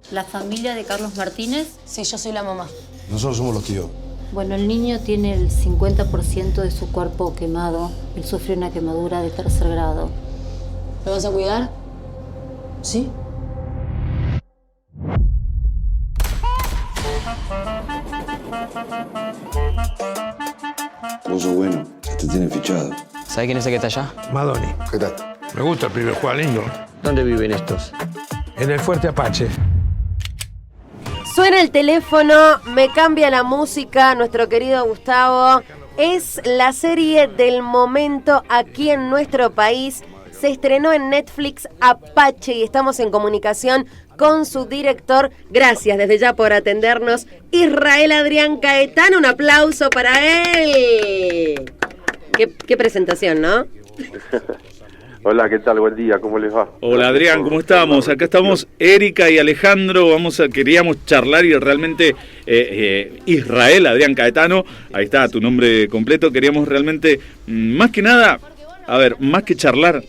¿La familia de Carlos Martínez? Sí, yo soy la mamá. Nosotros somos los tíos. Bueno, el niño tiene el 50% de su cuerpo quemado. Él sufrió una quemadura de 3er grado. ¿Lo vas a cuidar? ¿Sí? Vos sos bueno, te tienen fichado. ¿Sabe quién es el que está allá? Madoni. ¿Qué tal? Me gusta el pibe, juega lindo. ¿Dónde viven estos? En el Fuerte Apache. Suena el teléfono, me cambia la música, nuestro querido Gustavo. Es la serie del momento aquí en nuestro país. Se estrenó en Netflix Apache y estamos en comunicación con su director. Gracias desde ya por atendernos. Israel Adrián Caetano, un aplauso para él. Qué presentación, ¿no? Hola, ¿qué tal? Buen día, ¿cómo les va? Hola Adrián, ¿cómo estamos? Acá estamos Erika y Alejandro, queríamos charlar y realmente Israel Adrián Caetano, ahí está tu nombre completo, queríamos realmente, más que nada, más que charlar,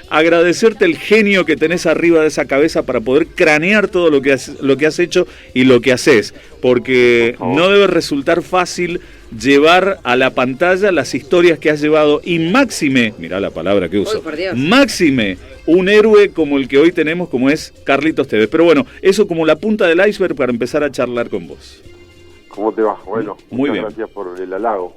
agradecerte el genio que tenés arriba de esa cabeza para poder cranear todo lo que has hecho y lo que haces, porque no debe resultar fácil llevar a la pantalla las historias que has llevado y máxime, mirá la palabra que uso, máxime un héroe como el que hoy tenemos, como es Carlitos Tevez. Pero bueno, eso como la punta del iceberg para empezar a charlar con vos. ¿Cómo te va? Bueno, muy muchas bien. Gracias por el halago.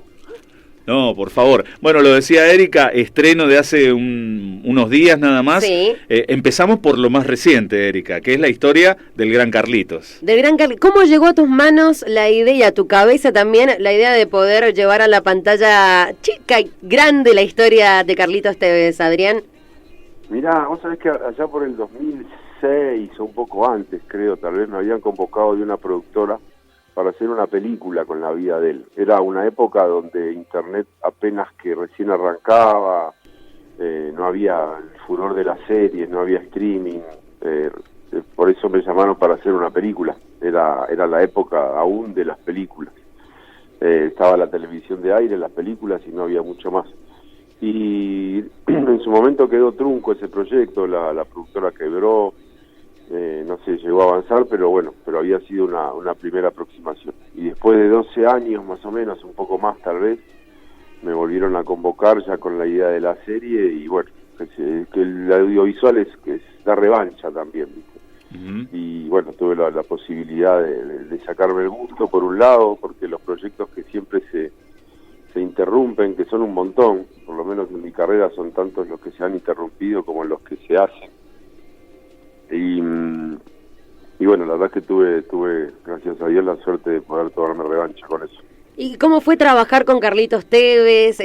No, por favor. Bueno, lo decía Erika, estreno de hace unos días nada más. Sí. Empezamos por lo más reciente, Erika, que es la historia del gran Carlitos. ¿Cómo llegó a tus manos la idea y a tu cabeza también la idea de poder llevar a la pantalla chica y grande la historia de Carlitos Tevez, Adrián? Mirá, vos sabés que allá por el 2006 o un poco antes, creo, tal vez me habían convocado de una productora para hacer una película con la vida de él. Era una época donde internet apenas que recién arrancaba, no había el furor de las series, no había streaming, por eso me llamaron para hacer una película. Era la época aún de las películas. Estaba la televisión de aire, las películas y no había mucho más. Y en su momento quedó trunco ese proyecto, la productora quebró, no se llegó a avanzar, pero había sido una primera aproximación. Y después de 12 años más o menos, un poco más tal vez, me volvieron a convocar ya con la idea de la serie y bueno, que el audiovisual es la revancha también, ¿viste? Uh-huh. Y bueno, tuve la posibilidad de sacarme el gusto por un lado, porque los proyectos que siempre se interrumpen, que son un montón, por lo menos en mi carrera son tantos los que se han interrumpido como los que se hacen. Y bueno, la verdad es que tuve, gracias a Dios, la suerte de poder tomarme revancha con eso. ¿Y cómo fue trabajar con Carlitos Tevez,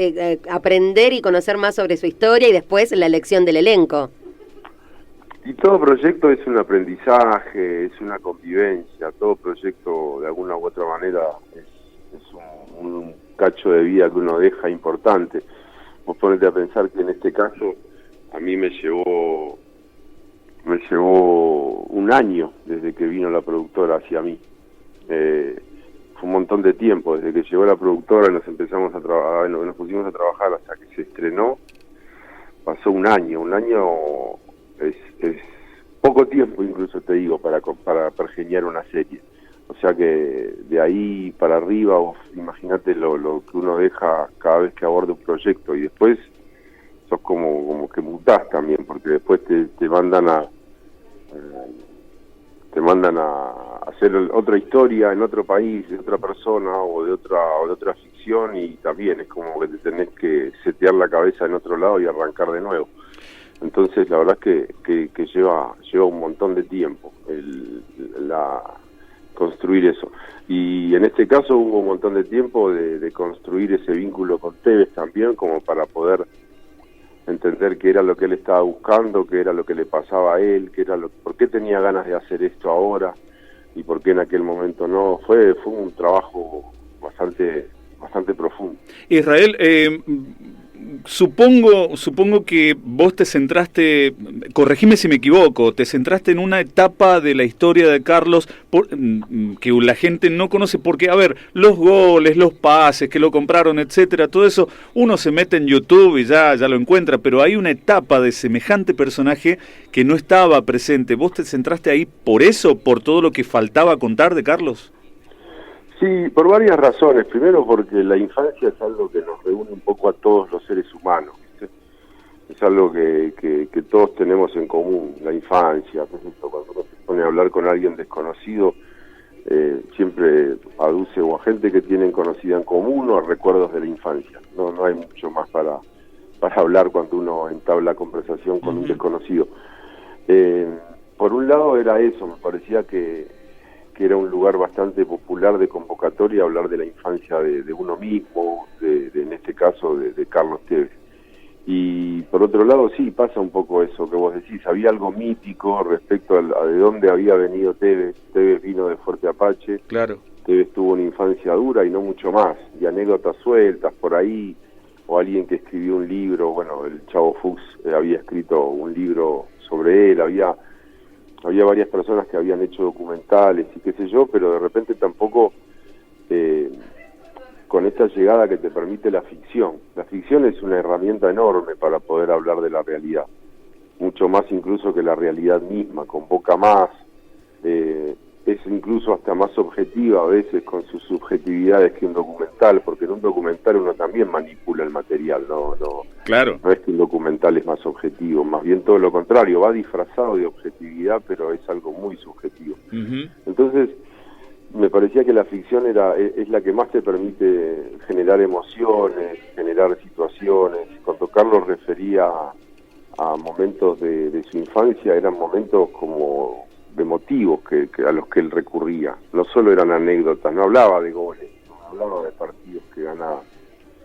aprender y conocer más sobre su historia y después la elección del elenco? Y todo proyecto es un aprendizaje, es una convivencia, todo proyecto de alguna u otra manera es un cacho de vida que uno deja importante. Vos ponete a pensar que en este caso a mí me llevó un año desde que vino la productora hacia mí. Fue un montón de tiempo, desde que llegó la productora y nos empezamos a trabajar, nos pusimos a trabajar hasta que se estrenó, pasó un año. Un año es poco tiempo, incluso te digo, para pergeñar una serie. O sea que de ahí para arriba, imagínate lo que uno deja cada vez que aborda un proyecto, y después sos como que mutás también, porque después te mandan a hacer otra historia en otro país, de otra persona o de otra ficción, y también es como que te tenés que setear la cabeza en otro lado y arrancar de nuevo. Entonces la verdad es que lleva un montón de tiempo construir eso. Y en este caso hubo un montón de tiempo de construir ese vínculo con Tevez también, como para poder entender qué era lo que él estaba buscando, qué era lo que le pasaba a él, por qué tenía ganas de hacer esto ahora y por qué en aquel momento no. Fue un trabajo bastante profundo. Israel, supongo que vos te centraste, corregime si me equivoco, te centraste en una etapa de la historia de Carlos que la gente no conoce, porque, a ver, los goles, los pases, que lo compraron, etcétera, todo eso, uno se mete en YouTube y ya lo encuentra, pero hay una etapa de semejante personaje que no estaba presente. ¿Vos te centraste ahí por eso, por todo lo que faltaba contar de Carlos? Sí, por varias razones. Primero porque la infancia es algo que nos reúne un poco a todos los seres humanos, ¿viste? Es algo que todos tenemos en común, la infancia. Por ejemplo, cuando uno se pone a hablar con alguien desconocido, siempre aduce o a gente que tienen conocida en común o a recuerdos de la infancia. No hay mucho más para hablar cuando uno entabla conversación con un desconocido. Por un lado era eso, me parecía que era un lugar bastante popular de convocatoria, hablar de la infancia de uno mismo, en este caso de Carlos Tevez. Y por otro lado, sí, pasa un poco eso que vos decís, había algo mítico respecto a de dónde había venido Tevez. Tevez vino de Fuerte Apache, claro. Tevez tuvo una infancia dura y no mucho más, y anécdotas sueltas por ahí, o alguien que escribió un libro, bueno, el Chavo Fuchs había escrito un libro sobre él, había varias personas que habían hecho documentales y qué sé yo, pero de repente tampoco con esta llegada que te permite la ficción. La ficción es una herramienta enorme para poder hablar de la realidad, mucho más incluso que la realidad misma, convoca más, es incluso hasta más objetiva a veces con sus subjetividades que un documental, porque en un documental uno también manipula el material, Claro. No es que un documental es más objetivo, más bien todo lo contrario, va disfrazado de objetividad, pero es algo muy subjetivo. Uh-huh. Entonces, me parecía que la ficción es la que más te permite generar emociones, generar situaciones. Cuando Carlos refería a momentos de su infancia, eran momentos como emotivos a los que él recurría. No solo eran anécdotas, no hablaba de goles, no hablaba de partidos que ganaba,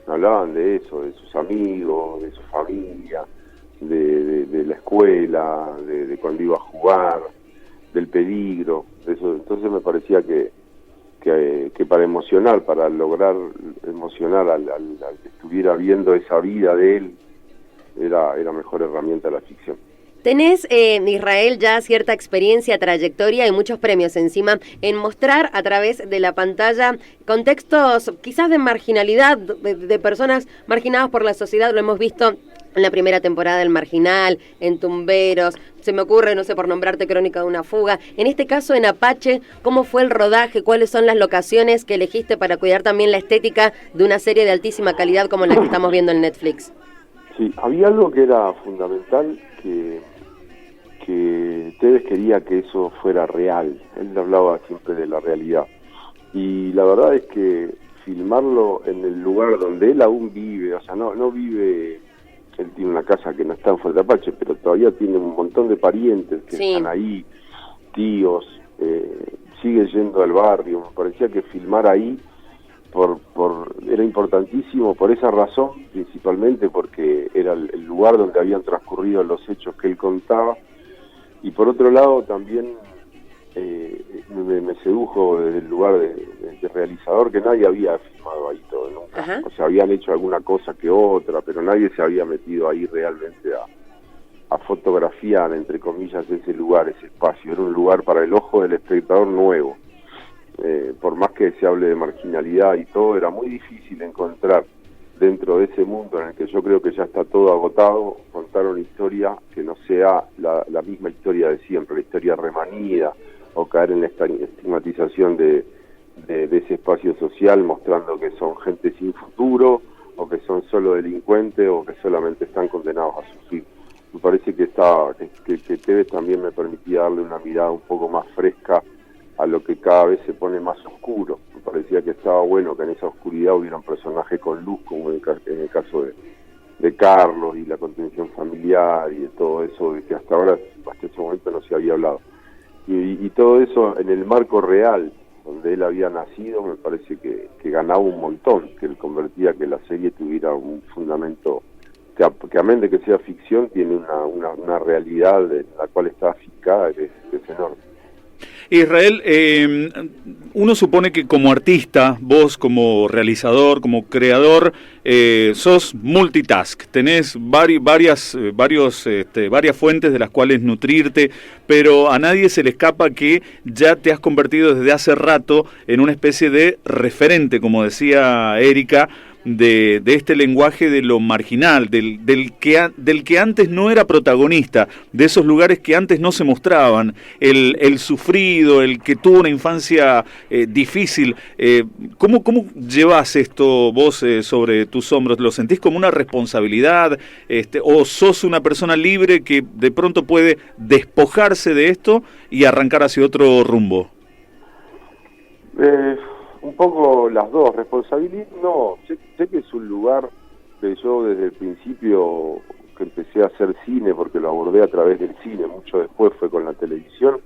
no hablaban de eso, de sus amigos, de su familia, de la escuela, de cuando iba a jugar, del peligro, de eso. Entonces me parecía que para emocionar, para lograr emocionar al que estuviera viendo esa vida de él, era mejor herramienta la ficción. Tenés, Israel, ya cierta experiencia, trayectoria y muchos premios encima en mostrar a través de la pantalla contextos quizás de marginalidad, de personas marginadas por la sociedad. Lo hemos visto en la primera temporada del Marginal, en Tumberos, se me ocurre, no sé, por nombrarte, Crónica de una fuga. En este caso, en Apache, ¿cómo fue el rodaje? ¿Cuáles son las locaciones que elegiste para cuidar también la estética de una serie de altísima calidad como la que estamos viendo en Netflix? Sí, había algo que era fundamental, que Tevez quería que eso fuera real. Él hablaba siempre de la realidad. Y la verdad es que filmarlo en el lugar donde él aún vive, o sea, no vive, él tiene una casa que no está en Fuerte Apache, pero todavía tiene un montón de parientes que están ahí, tíos, sigue yendo al barrio. Me parecía que filmar ahí era importantísimo por esa razón, principalmente porque era el lugar donde habían transcurrido los hechos que él contaba. Y por otro lado también me sedujo desde el lugar de realizador, que nadie había filmado ahí todo nunca. Ajá. O sea, habían hecho alguna cosa que otra, pero nadie se había metido ahí realmente a fotografiar, entre comillas, ese lugar, ese espacio. Era un lugar para el ojo del espectador nuevo. Por más que se hable de marginalidad y todo, era muy difícil encontrar dentro de ese mundo en el que yo creo que ya está todo agotado, contar una historia que no sea la misma historia de siempre, la historia remanida, o caer en la estigmatización de ese espacio social, mostrando que son gente sin futuro, o que son solo delincuentes, o que solamente están condenados a sufrir. Me parece que Tevez también me permitía darle una mirada un poco más fresca a lo que cada vez se pone más oscuro. Me parecía que estaba bueno que en esa oscuridad hubiera un personaje con luz, como en el caso de Carlos y la contención familiar y de todo eso de que hasta ese momento no se había hablado. Y todo eso en el marco real donde él había nacido, me parece que ganaba un montón, que él convertía que la serie tuviera un fundamento que amén de que sea ficción, tiene una realidad en la cual está afincada que es enorme. Israel, uno supone que como artista, vos como realizador, como creador, sos multitask, tenés varias fuentes de las cuales nutrirte, pero a nadie se le escapa que ya te has convertido desde hace rato en una especie de referente, como decía Erika, de este lenguaje de lo marginal, del que antes no era protagonista, de esos lugares que antes no se mostraban, el sufrido, el que tuvo una infancia difícil. ¿Cómo llevas esto vos sobre tus hombros? ¿Lo sentís como una responsabilidad? ¿O sos una persona libre que de pronto puede despojarse de esto y arrancar hacia otro rumbo? Un poco las dos. Responsabilidad, no. Sé que es un lugar que yo desde el principio que empecé a hacer cine, porque lo abordé a través del cine, mucho después fue con la televisión,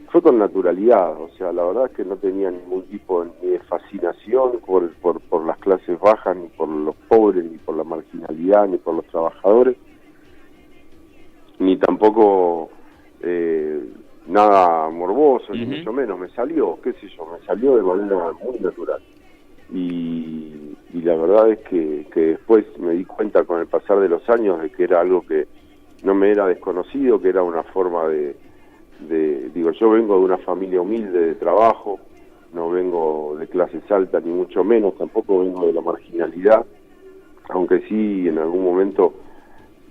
fue con naturalidad. O sea, la verdad es que no tenía ningún tipo ni de fascinación por las clases bajas, ni por los pobres, ni por la marginalidad, ni por los trabajadores, ni tampoco nada morboso, ni mucho menos. Me salió, qué sé yo, me salió de manera muy natural. Y la verdad es que después me di cuenta con el pasar de los años de que era algo que no me era desconocido, que era una forma digo, yo vengo de una familia humilde de trabajo, no vengo de clases altas ni mucho menos, tampoco vengo de la marginalidad, aunque sí en algún momento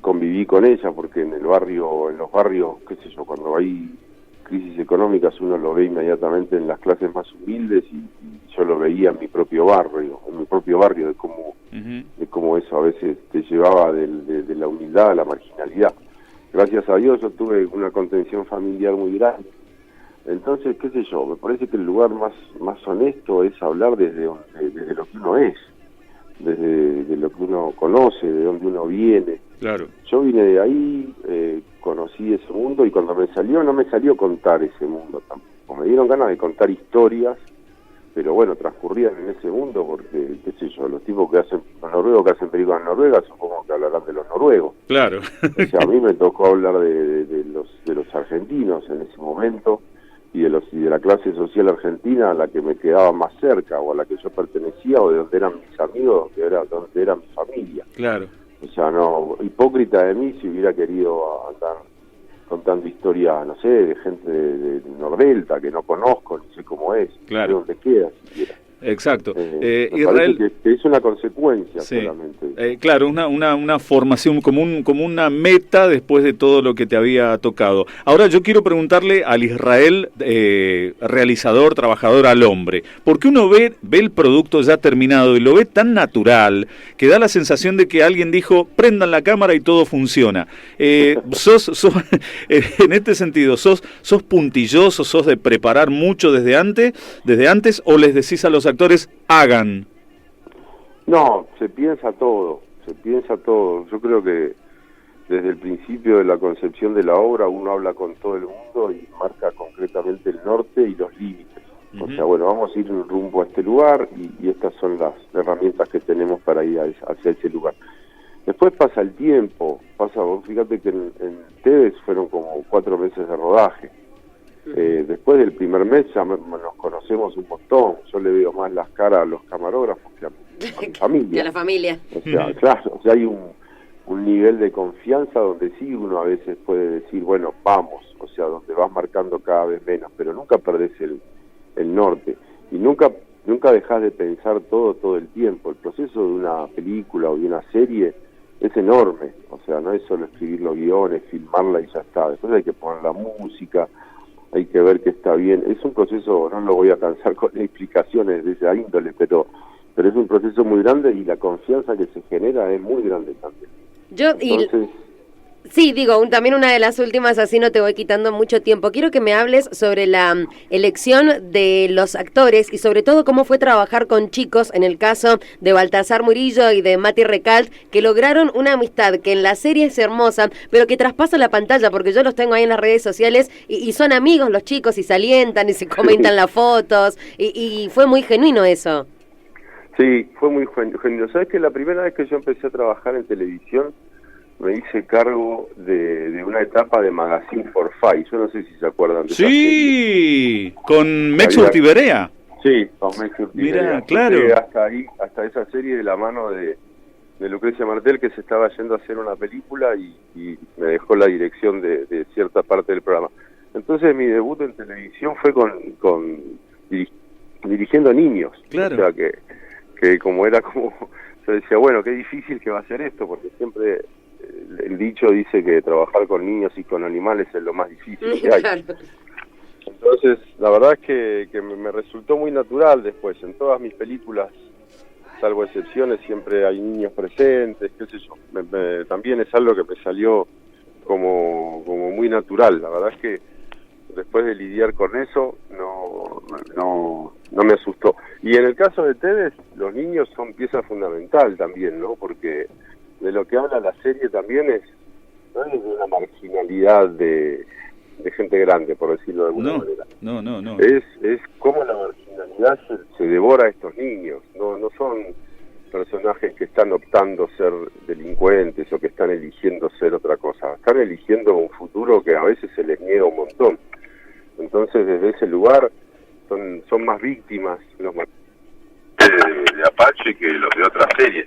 conviví con ella, porque en los barrios, qué sé yo, cuando hay crisis económicas uno lo ve inmediatamente en las clases más humildes y yo lo veía en mi propio barrio de cómo eso a veces te llevaba de la humildad a la marginalidad. Gracias a Dios yo tuve una contención familiar muy grande, entonces qué sé yo, me parece que el lugar más honesto es hablar desde lo que uno es, desde lo que uno conoce, de donde uno viene. Claro. Yo vine de ahí, conocí ese mundo y cuando no me salió contar ese mundo tampoco. Me dieron ganas de contar historias, pero bueno, transcurrían en ese mundo porque, qué sé yo, los noruegos que hacen películas noruegas, supongo que hablarán de los noruegos. Claro. O sea, a mí me tocó hablar de los argentinos en ese momento y de la clase social argentina a la que me quedaba más cerca o a la que yo pertenecía o de donde eran mis amigos, donde era mi familia. Claro. O sea, no, hipócrita de mí si hubiera querido andar contando historia, no sé, de gente de Nordelta que no conozco, no sé cómo es, claro, de dónde queda siquiera. Exacto. Israel, que es una consecuencia, sí, solamente. Claro, una formación como una meta después de todo lo que te había tocado. Ahora yo quiero preguntarle al Israel, realizador, trabajador al hombre, porque uno ve el producto ya terminado y lo ve tan natural que da la sensación de que alguien dijo, prendan la cámara y todo funciona. Sos en este sentido, sos puntilloso, sos de preparar mucho desde antes o les decís a los actores, hagan? No, se piensa todo. Yo creo que desde el principio de la concepción de la obra uno habla con todo el mundo y marca concretamente el norte y los límites. O sea, bueno, vamos a ir rumbo a este lugar y estas son las herramientas que tenemos para ir hacia ese lugar. Después pasa el tiempo, vos fíjate que en Tevez fueron como 4 meses de rodaje. Después del primer mes ya nos conocemos un montón. Yo le veo más las caras a los camarógrafos que a mi familia. Y a la familia. O sea, claro, o sea, hay un nivel de confianza donde sí uno a veces puede decir, bueno, vamos, o sea, donde vas marcando cada vez menos, pero nunca perdés el norte y nunca dejás de pensar todo el tiempo. El proceso de una película o de una serie es enorme, o sea, no es solo escribir los guiones, filmarla y ya está. Después hay que poner la música, hay que ver que está bien. Es un proceso, no lo voy a cansar con explicaciones de esa índole, pero es un proceso muy grande y la confianza que se genera es muy grande también. Entonces, sí, digo, también una de las últimas, así no te voy quitando mucho tiempo. Quiero que me hables sobre la elección de los actores y sobre todo cómo fue trabajar con chicos, en el caso de Baltasar Murillo y de Mati Recalt, que lograron una amistad que en la serie es hermosa, pero que traspasa la pantalla, porque yo los tengo ahí en las redes sociales y son amigos los chicos y se alientan y se comentan las fotos y fue muy genuino eso. Sí, fue muy genuino. ¿Sabes que la primera vez que yo empecé a trabajar en televisión me hice cargo de una etapa de Magazine for Five? Yo no sé si se acuerdan de esa serie. Con Mex Urtiberea. Sí, con Mex Urtiberea. Mira, claro. Hasta esa serie de la mano de Lucrecia Martel, que se estaba yendo a hacer una película y me dejó la dirección de cierta parte del programa. Entonces mi debut en televisión fue dirigiendo niños. Claro. O sea que como era como... Yo decía, bueno, qué difícil que va a ser esto, porque siempre el dicho dice que trabajar con niños y con animales es lo más difícil que hay. Claro. Entonces, la verdad es que me resultó muy natural después. En todas mis películas, salvo excepciones, siempre hay niños presentes, qué sé yo. También es algo que me salió como muy natural. La verdad es que después de lidiar con eso, no me asustó. Y en el caso de Tedes, los niños son pieza fundamental también, ¿no? Porque de lo que habla la serie también no es de una marginalidad de gente grande, por decirlo de alguna manera. No. Es como la marginalidad se devora a estos niños. No son personajes que están optando ser delincuentes o que están eligiendo ser otra cosa. Están eligiendo un futuro que a veces se les niega un montón. Entonces, desde ese lugar, son más víctimas los de Apache que los de otras series.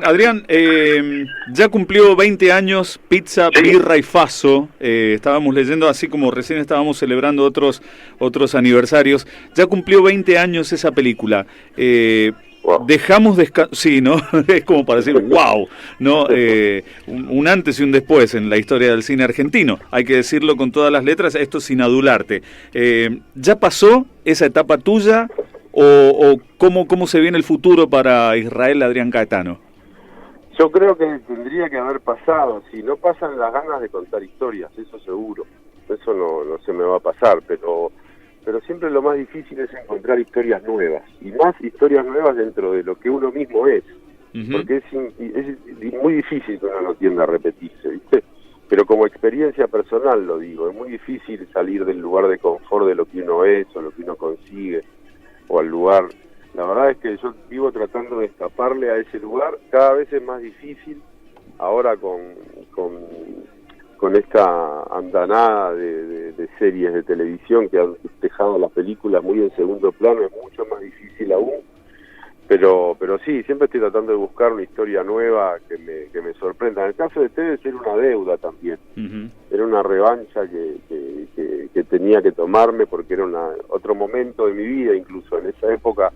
Adrián, ya cumplió 20 años Pizza, Birra y Faso. Estábamos leyendo, así como recién estábamos celebrando otros aniversarios. Ya cumplió 20 años esa película. Wow. Dejamos sí, ¿no? Es como para decir, wow, ¿no? Un antes y un después en la historia del cine argentino. Hay que decirlo con todas las letras, esto sin adularte. ¿Ya pasó esa etapa tuya? ¿O cómo se viene el futuro para Israel Adrián Caetano? Yo creo que tendría que haber pasado. Si no pasan las ganas de contar historias, eso seguro. Eso no se me va a pasar, pero siempre lo más difícil es encontrar historias nuevas. Y más historias nuevas dentro de lo que uno mismo es. Uh-huh. Porque es muy difícil que uno no tienda a repetirse, ¿viste? Pero como experiencia personal lo digo, es muy difícil salir del lugar de confort de lo que uno es o lo que uno consigue. O al lugar, la verdad es que yo vivo tratando de escaparle a ese lugar, cada vez es más difícil, ahora con esta andanada de series de televisión que han dejado las películas muy en segundo plano, es mucho más difícil aún, pero sí, siempre estoy tratando de buscar una historia nueva que me sorprenda. En el caso de ustedes era una deuda también, era una revancha que tenía que tomarme porque era otro momento de mi vida. Incluso en esa época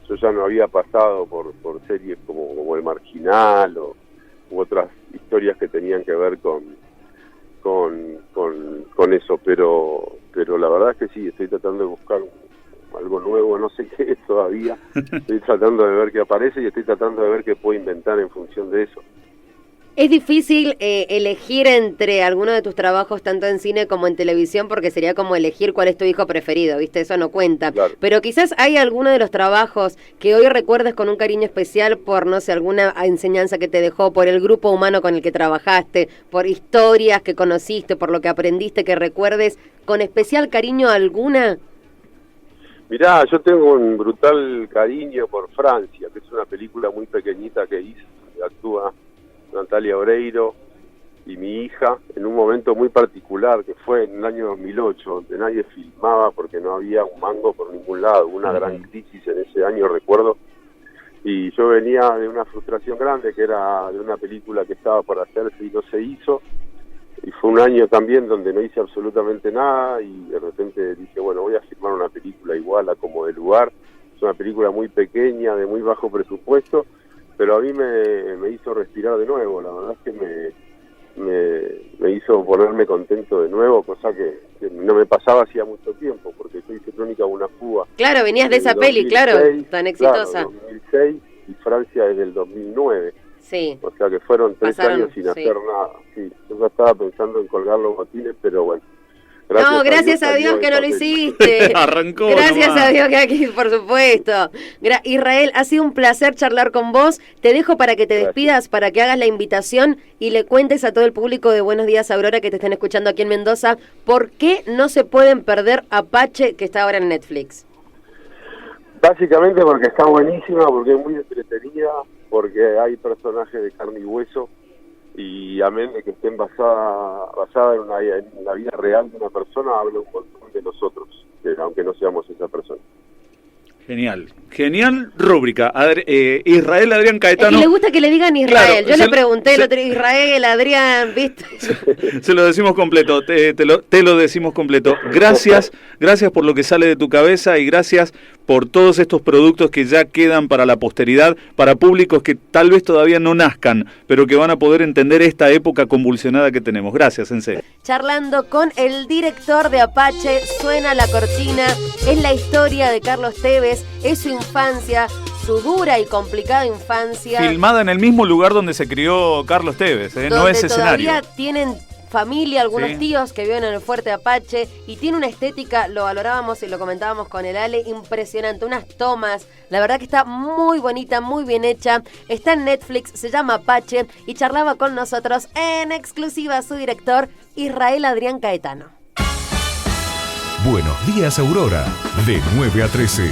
yo ya no había pasado por series como El Marginal u otras historias que tenían que ver con eso, pero la verdad es que sí, estoy tratando de buscar algo nuevo, no sé qué es todavía, estoy tratando de ver qué aparece y estoy tratando de ver qué puedo inventar en función de eso. Es difícil elegir entre alguno de tus trabajos, tanto en cine como en televisión, porque sería como elegir cuál es tu hijo preferido, ¿viste? Eso no cuenta. Claro. Pero quizás hay alguno de los trabajos que hoy recuerdes con un cariño especial por, no sé, alguna enseñanza que te dejó, por el grupo humano con el que trabajaste, por historias que conociste, por lo que aprendiste, que recuerdes con especial cariño alguna. Mirá, yo tengo un brutal cariño por Francia, que es una película muy pequeñita que hice, que actúa Natalia Oreiro y mi hija, en un momento muy particular que fue en el año 2008, donde nadie filmaba porque no había un mango por ningún lado, una gran crisis en ese año, recuerdo, y yo venía de una frustración grande que era de una película que estaba por hacerse y no se hizo, y fue un año también donde no hice absolutamente nada y de repente dije, bueno, voy a filmar una película igual a Como de Lugar. Es una película muy pequeña, de muy bajo presupuesto, pero a mí me hizo respirar de nuevo. La verdad es que me hizo ponerme contento de nuevo, cosa que no me pasaba hacía mucho tiempo, porque yo hice Crónica de una fuga. Claro, venías de esa 2006, peli, claro, tan exitosa. Claro, 2006 y Francia desde el 2009. Sí. O sea que fueron 3 años sin hacer nada. Sí, yo ya estaba pensando en colgar los botines, pero bueno. Gracias a Dios que no lo hiciste. Arrancó. Gracias nomás. a Dios que aquí, por supuesto. Israel, ha sido un placer charlar con vos. Te dejo para que te despidas, para que hagas la invitación y le cuentes a todo el público de Buenos Días Aurora que te estén escuchando aquí en Mendoza, ¿por qué no se pueden perder Apache, que está ahora en Netflix? Básicamente porque está buenísima, porque es muy entretenida, porque hay personajes de carne y hueso, y amén de que estén basada en la vida real de una persona, habla un montón de nosotros, aunque no seamos esa persona. Genial. Genial rúbrica. Israel Adrián Es Caetano. que le gusta que le digan Israel. Claro, Yo le pregunté el otro día, Israel, Adrián, ¿viste? Se lo decimos completo, te lo decimos completo. Gracias por lo que sale de tu cabeza y gracias por todos estos productos que ya quedan para la posteridad, para públicos que tal vez todavía no nazcan, pero que van a poder entender esta época convulsionada que tenemos. Gracias, Sensei. Charlando con el director de Apache, suena la cortina, es la historia de Carlos Tevez, es su infancia, su dura y complicada infancia. Filmada en el mismo lugar donde se crió Carlos Tevez, no donde es escenario. todavía tienen familia, algunos Sí. tíos que viven en el Fuerte Apache y tiene una estética, lo valorábamos y lo comentábamos con el Ale, impresionante, unas tomas, la verdad que está muy bonita, muy bien hecha, está en Netflix, se llama Apache y charlaba con nosotros en exclusiva su director Israel Adrián Caetano. Buenos días, Aurora, de 9 a 13.